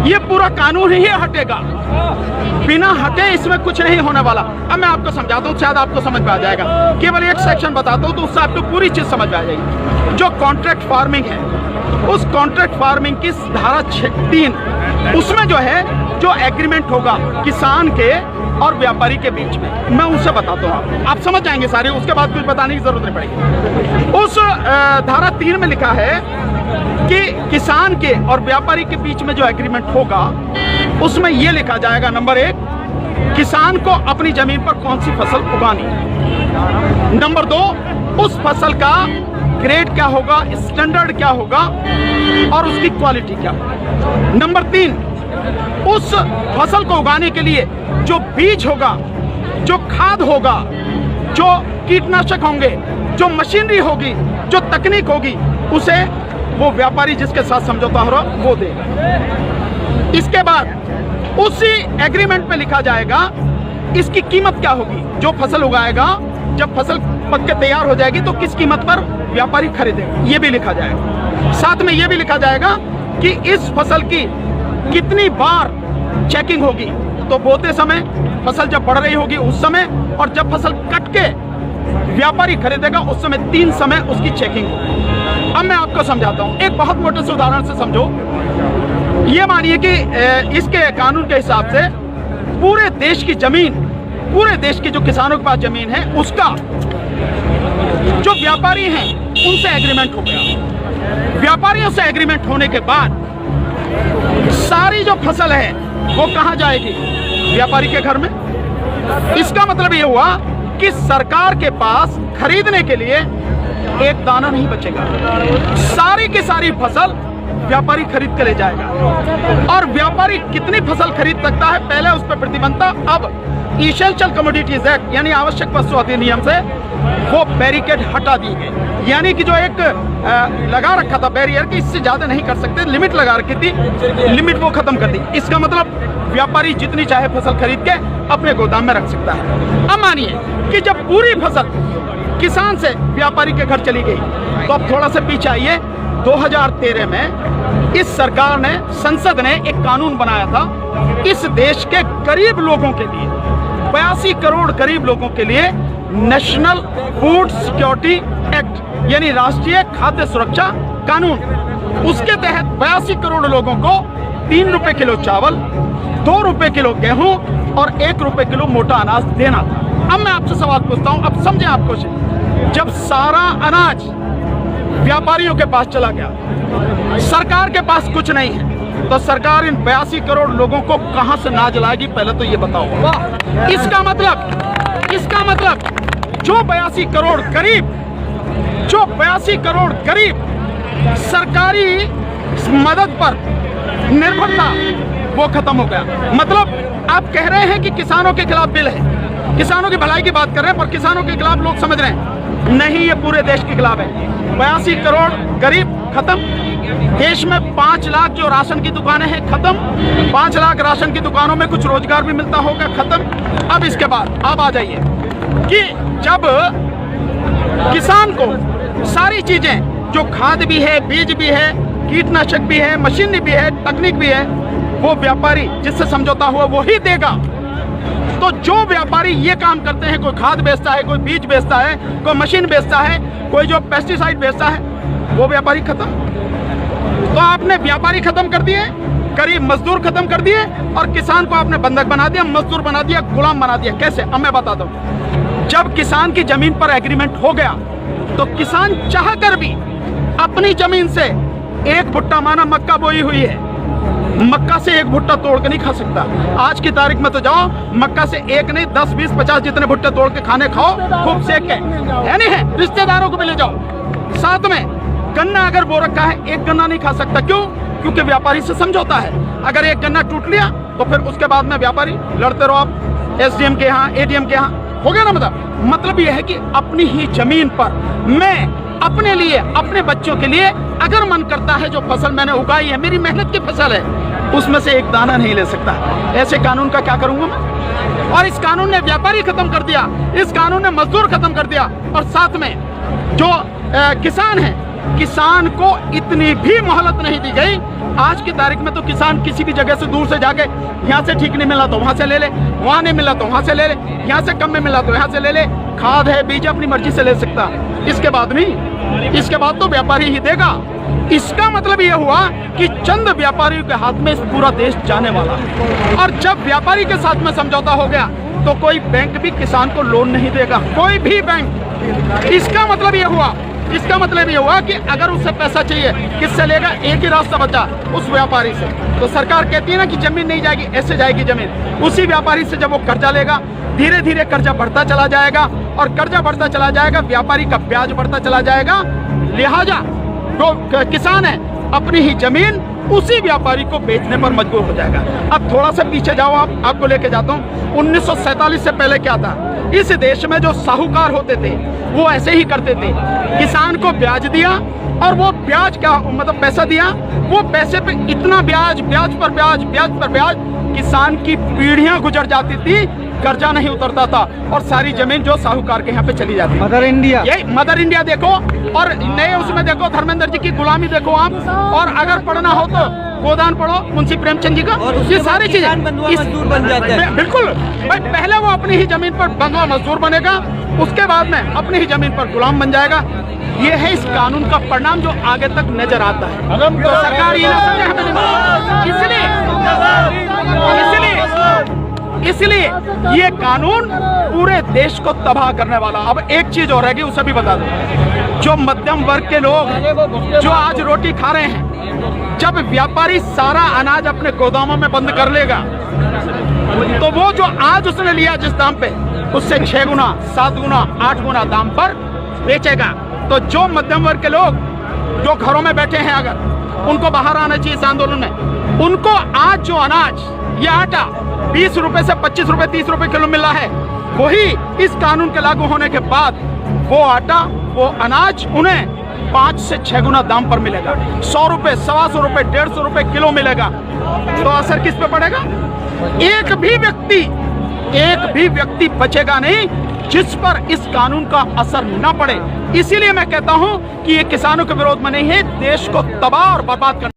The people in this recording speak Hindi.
ये पूरा कानून ही हटेगा, बिना हटे इसमें कुछ नहीं होने वाला। अब मैं आपको समझाता हूँ, शायद आपको समझ में आ जाएगा। केवल एक सेक्शन बताता हूँ तो उससे आपको पूरी चीज समझ में आ जाएगी। जो कॉन्ट्रैक्ट फार्मिंग है, उस कॉन्ट्रैक्ट फार्मिंग की धारा 3 उसमें जो है, जो एग्रीमेंट होगा किसान के और व्यापारी के बीच में, मैं उनसे बताता हूँ, आप समझ जाएंगे सारे, उसके बाद कुछ बताने की जरूरत नहीं पड़ेगी। उस धारा 3 में लिखा है कि किसान के और व्यापारी के बीच में जो एग्रीमेंट होगा उसमें यह लिखा जाएगा, नंबर 1, किसान को अपनी जमीन पर कौन सी फसल उगानी है। नंबर 2, उस फसल का ग्रेड क्या होगा, स्टैंडर्ड क्या होगा और उसकी क्वालिटी क्या होगा। नंबर 3, उस फसल को उगाने के लिए जो बीज होगा, जो खाद होगा, जो कीटनाशक होंगे, जो मशीनरी होगी, जो तकनीक होगी, उसे वो व्यापारी जिसके साथ समझौता हो रहा वो देगा। इसके बाद उसी एग्रीमेंट में लिखा जाएगा इसकी कीमत क्या होगी। जो फसल उगाएगा, जब फसल पक के तैयार हो जाएगी तो किस कीमत पर व्यापारी खरीदेगा, ये भी लिखा जाएगा। साथ में ये भी लिखा जाएगा कि इस फसल की कितनी बार चेकिंग होगी, तो बोते समय, फसल जब बढ़ रही होगी उस समय, और जब फसल कट के व्यापारी खरीदेगा उस समय 3 समय उसकी चेकिंग होगी। अब मैं आपको समझाता हूं, एक बहुत मोटे से उदाहरण से समझो। ये मानिए कि इसके कानून के हिसाब से पूरे देश की जमीन, पूरे देश की जो किसानों के पास जमीन है, उसका जो व्यापारी हैं उनसे एग्रीमेंट हो गया। व्यापारियों से एग्रीमेंट होने के बाद सारी जो फसल है वो कहां जाएगी, व्यापारी के घर में। इसका मतलब ये हुआ कि सरकार के पास खरीदने के लिए एक दाना नहीं बचेगा, सारी की सारी फसल व्यापारी खरीद के ले जाएगा। और व्यापारी कितनी फसल खरीद सकता है, पहले उस पर प्रतिबंध था, अब इसेंशियल कमोडिटीज एक्ट यानी आवश्यक वस्तु अधिनियम से वो बैरिकेड हटा दी गई। यानी कि जो एक लगा रखा था बैरियर कि इससे ज्यादा नहीं कर सकते, लिमिट लगा रखी थी, लिमिट वो खत्म कर दी। इसका मतलब व्यापारी जितनी चाहे फसल खरीद के अपने गोदाम में रख सकता है। अब मानिए कि जब पूरी फसल किसान से व्यापारी के घर चली गई, तो अब थोड़ा सा पीछे आइए। 2013 में इस सरकार ने, संसद ने एक कानून बनाया था इस देश के गरीब लोगों के लिए, 82 करोड़ गरीब लोगों के लिए नेशनल फूड सिक्योरिटी एक्ट यानी राष्ट्रीय खाद्य सुरक्षा कानून। उसके तहत 82 करोड़ लोगों को 3 रुपए किलो चावल, 2 रुपए किलो गेहूं और 1 रुपए किलो मोटा अनाज देना था। अब मैं आपसे सवाल पूछता हूं, अब समझें आप कुछ। जब सारा अनाज व्यापारियों के पास चला गया, सरकार के पास कुछ नहीं है, तो सरकार इन 82 करोड़ लोगों को कहां से अनाज लाएगी, पहले तो ये बताओ। इसका मतलब जो 82 करोड़ गरीब सरकारी मदद पर निर्भर था, वो खत्म हो गया। मतलब आप कह रहे हैं कि किसानों के खिलाफ बिल है, किसानों की भलाई की बात कर रहे हैं, पर किसानों के खिलाफ लोग समझ रहे हैं नहीं, ये पूरे देश के खिलाफ है। 82 करोड़ गरीब खत्म, देश में 5 लाख जो राशन की दुकानें हैं खत्म, 5 लाख राशन की दुकानों में कुछ रोजगार भी मिलता होगा खत्म। अब इसके बाद अब आ जाइए कि जब किसान को सारी चीजें, जो खाद भी है, बीज भी है, कीटनाशक भी है, मशीनरी भी है, तकनीक भी है, वो व्यापारी जिससे समझौता हुआ वो ही देगा। तो जो व्यापारी ये काम करते हैं, कोई खाद बेचता है, कोई बीज बेचता है, कोई मशीन बेचता है, कोई जो पेस्टिसाइड बेचता है, वो व्यापारी खत्म। तो आपने व्यापारी खत्म कर दिए, गरीब मजदूर खत्म कर दिए, और किसान को आपने बंधक बना दिया, मजदूर बना दिया, गुलाम बना दिया। कैसे? अब मैं बताता हूँ। जब किसान की जमीन पर एग्रीमेंट हो गया, तो किसान चाह कर भी अपनी जमीन से एक भुट्टा, माना मक्का बोई हुई है, मक्का से एक भुट्टा तोड़ के नहीं खा सकता। आज की तारीख में तो जाओ, मक्का से एक नहीं 10, 20, 50 जितने भुट्टे तोड़ के खाने खाओ, खूब सेक के, है नहीं है, रिश्तेदारों को भी ले जाओ। साथ में गन्ना अगर बो रखा है, एक गन्ना नहीं खा सकता। क्यों? क्योंकि व्यापारी से समझौता है। अगर एक गन्ना टूट लिया तो फिर उसके बाद में व्यापारी लड़ते रहो आप एसडीएम के यहाँ, एडीएम के यहाँ, हो गया ना। मतलब यह है कि अपनी ही जमीन पर मैं अपने लिए, अपने बच्चों के लिए अगर मन करता है, जो फसल मैंने उगाई है, मेरी मेहनत की फसल है, उसमें से एक दाना नहीं ले सकता। ऐसे कानून का क्या करूंगा मैं? और इस कानून ने व्यापारी खत्म कर दिया, इस कानून ने मजदूर खत्म कर दिया, और साथ में जो किसान है किसान को इतनी भी मोहलत नहीं दी गई। आज की तारीख में तो किसान किसी भी जगह से दूर से जाके यहाँ से ठीक नहीं मिला तो वहाँ से ले ले, वहाँ नहीं मिला तो वहाँ से ले ले, यहाँ से कम में मिला तो यहाँ से ले ले। खाद है, बीज अपनी मर्जी से ले सकता, इसके बाद नहीं, इसके बाद तो व्यापारी ही देगा। इसका मतलब ये हुआ कि चंद व्यापारियों के हाथ में पूरा देश जाने वाला है। और जब व्यापारी के साथ में समझौता हो गया तो कोई बैंक भी किसान को लोन नहीं देगा, कोई भी बैंक। इसका मतलब ये हुआ कि अगर उसे पैसा चाहिए किससे लेगा? एक ही रास्ता बचा, उस व्यापारी से। तो सरकार कहती है ना कि जमीन नहीं जाएगी, ऐसे जाएगी जमीन। उसी व्यापारी से जब वो कर्जा लेगा, धीरे धीरे कर्जा बढ़ता चला जाएगा, और कर्जा बढ़ता चला जाएगा, व्यापारी का ब्याज बढ़ता चला जाएगा। लिहाजा जो किसान है अपनी ही जमीन उसी व्यापारी को बेचने पर मजबूर हो जाएगा। अब थोड़ा सा पीछे जाओ, आपको लेके जाता हूँ। 1947 से पहले क्या था? इस देश में जो साहूकार होते थे वो ऐसे ही करते थे, किसान को ब्याज दिया, और वो ब्याज क्या मतलब पैसा दिया, वो पैसे पे इतना ब्याज, ब्याज पर ब्याज, ब्याज पर ब्याज, किसान की पीढ़ियां गुजर जाती थी, कर्जा नहीं उतरता था, और सारी जमीन जो साहूकार के यहाँ पे चली जाती। मदर इंडिया, यही मदर इंडिया देखो, और नए उसमें देखो धर्मेंद्र जी की गुलामी देखो आप, और अगर पढ़ना हो तो गोदान पढ़ो मुंशी प्रेमचंद जी का। ये सारी चीजें बन जाते हैं। बिल्कुल भाई, पहले वो अपनी ही जमीन पर बंधुआ मजदूर बनेगा, उसके बाद में अपनी ही जमीन पर गुलाम बन जाएगा। ये है इस कानून का परिणाम जो आगे तक नजर आता है। तो सरकार ये ना समझे हमें, इसलिए ये कानून पूरे देश को तबाह करने वाला। अब एक चीज और रहेगी, उसे भी बता दो। जो मध्यम वर्ग के लोग जो आज रोटी खा रहे हैं, जब व्यापारी सारा अनाज अपने गोदामों में बंद कर लेगा, तो वो जो आज उसने लिया जिस दाम पे, उससे 6 गुना, 7 गुना, 8 गुना दाम पर बेचेगा। तो जो मध्यम वर्ग के लोग जो घरों में बैठे हैं, अगर उनको बाहर आना चाहिए इस आंदोलन में, उनको आज जो अनाज या आटा 20 रुपए से 25 रुपए 30 रुपए किलो मिल रहा है, वही इस कानून के लागू होने के बाद वो आटा, वो अनाज उन्हें 5 से 6 गुना दाम पर मिलेगा। 100 रुपए, 125 रुपए, 150 रुपए किलो मिलेगा। तो असर किस पे पड़ेगा? एक भी व्यक्ति बचेगा नहीं जिस पर इस कानून का असर न पड़े। इसीलिए मैं कहता हूं कि ये किसानों के विरोध में नहीं है, देश को तबाह और बर्बाद करना।